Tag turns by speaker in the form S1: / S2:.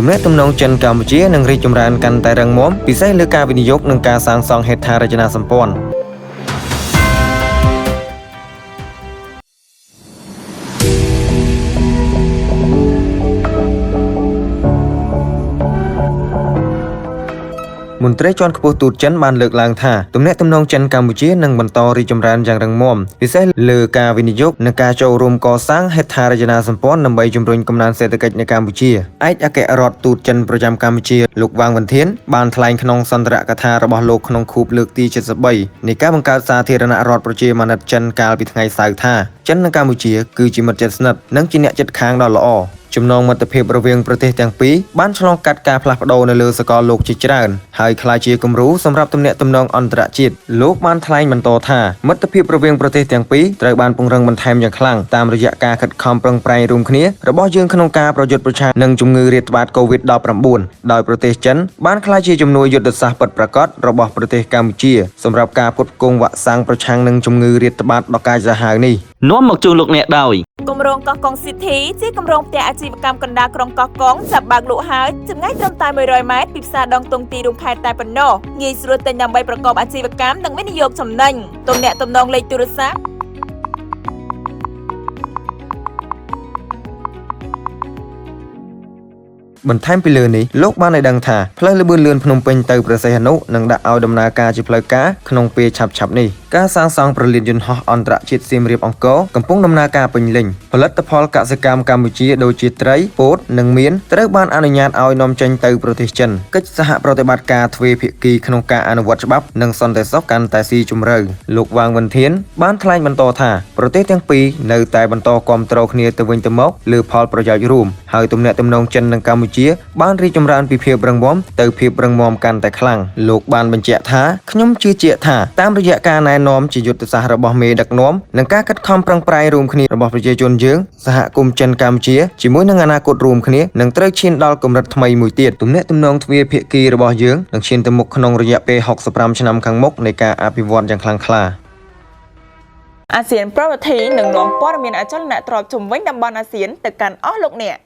S1: ទំនាក់ទំនងចិនកម្ពុជានឹងរីកចម្រើនកាន់តែរឹងមាំពិសេសលើការវិនិយោគនិងការសាងសង់ហេដ្ឋារចនាសម្ព័ន្ធមន្ត្រីជាន់ខ្ពស់ទូតចិនបានលើកឡើងថាទំនាក់ទំនងចិនកម្ពុជានឹងបន្តរីកចម្រើនយ៉ាងរឹងមាំពិសេសលើការវិនិយោគនិងការចូលរួមកសាងហេដ្ឋារចនាសម្ព័ន្ធដើម្បីជំរុញកំណើនសេដ្ឋកិច្ចនៅកម្ពុជាឯកអគ្គរដ្ឋទូតចិនប្រចាំកម្ពុជាលោកវ៉ាងវិនធានបានថ្លែងក្នុងសន្ទរកថារបស់លោកក្នុងខួបលើកទី73នៃការបង្កើតសាធារណរដ្ឋប្រជាមានិតចិនកាលពីថ្ងៃសៅរ៍ថាចិននិងកម្ពុជាគឺជាមិត្តជិតស្និទ្ធនិងជាអ្នកជិតខាងដ៏ល្អចំណងមិត្តភាពរវាងប្រទេសទាំងពីរបានឆ្លងកាត់ការផ្លាស់ប្ដូរនៅលើសកលលោកជាច្រើនហើយក្លាយជាគំរូសម្រាប់ទំនាក់ទំនងអន្តរជាតិលោកបានថ្លែងបន្តថាមិត្តភាពរវាងប្រទេសទាំងពីរត្រូវបានពង្រឹងបន្ថែមយ៉ាងខ្លាំងតាមរយៈការខិតខំប្រឹងប្រែងរួមគ្នារបស់យើងក្នុងការប្រយុទ្ធប្រឆាំងនឹងជំងឺរាតត្បាត COVID-19 ដោយប្រទេសចិនបានក្លាយជាជំនួយយុទ្ធសាស្ត្រពិតប្រាកដរបស់ប្រទេសកម្ពុជាសម្រាប់ការផ្គត់ផ្គង់វ៉ាក់សាំងប្រឆាំងនឹងជំងឺរាតត្បាតដ៏កាចសាហាវនេះ
S2: នាំមកជួបលោកអ្នកដោយ
S3: គម្រោងកោះកុង City ជាគម្រោងផ្ទះអាជីវកម្មកណ្ដាលក្រុងកោះកុងចាប់បើកលក់ហើយចម្ងាយត្រឹមតែ100ម៉ែត្រពីផ្សារដងតុងទីរួមខេត្តតែប៉ុណ្ណោះងាយស្រួលទិញដើម្បីប្រកបអាជីវកម្មនិងវិនិយោគចំណេញទំនាក់ទំនងលេខទូរស័ព្ទ
S1: បន្ថែមពីលើនេះលោកបានឲ្យដឹងថាផ្លូវល្បឿនលឿនភ្នំពេញទៅព្រះសីហនុនឹងដាក់ឲ្យដំណើរការជាផ្លូវការក្នុងពេលឆាប់ៗនេះការសាងសង់ប្រលានយន្តហោះអន្តរជាតិសៀមរាបអង្គរកំពុងដំណើរការពេញលេញផលិតផលកសិកម្មកម្ពុជាដូចជាត្រីពោតនិងមៀនត្រូវបានអនុញ្ញាតឲ្យនាំចេញទៅប្រទេសចិនកិច្ចសហប្រតិបត្តិការទ្វេភាគីក្នុងការអនុវត្តច្បាប់និងសន្តិសុខកាន់តែស៊ីជម្រៅលោកវ៉ាងវិនធានបានថ្លែងបន្តថាប្រទេសទាំងពីរនៅតែបន្តគាំទ្រគ្នាទៅវិញទៅមកលើផលប្រយោជន៍រួមហើយទំនាក់ទំនងចិននិងកម្ពុជាបានរីកចម្រើនពីភាពរឹងមាំទៅភាពរឹងមាំកាន់តែខ្លាំងលោកបានបញ្ជាក់ថាខ្ញុំជឿជាក់ថាតាមរយៈការណែនាំជាយុទ្ធសាស្ត្ររបស់មេដឹកនាំនិងការខិតខំប្រឹងប្រែងរួមគ្នារបស់ប្រជាជនយើងសហគមន៍ចិនកម្ពុជាជាមួយនឹងអនាគតរួមគ្នានឹងត្រូវឈានដល់កម្រិតថ្មីមួយទៀតទំនាក់ទំនងទ្វេភាគីរបស់យើងនឹងឈានទៅមុខក្នុងរយៈពេល65ឆ្នាំខាងមុខនៃការអភិវឌ្ឍយ៉ាងខ្លាំងក្លា
S3: អាស៊ានប្រវត្តិនឹងនាំព័ត៌មានអចលនទ្រព្យជំវិញតំបន់អាស៊ានទៅកាន់អស់លោកអ្នក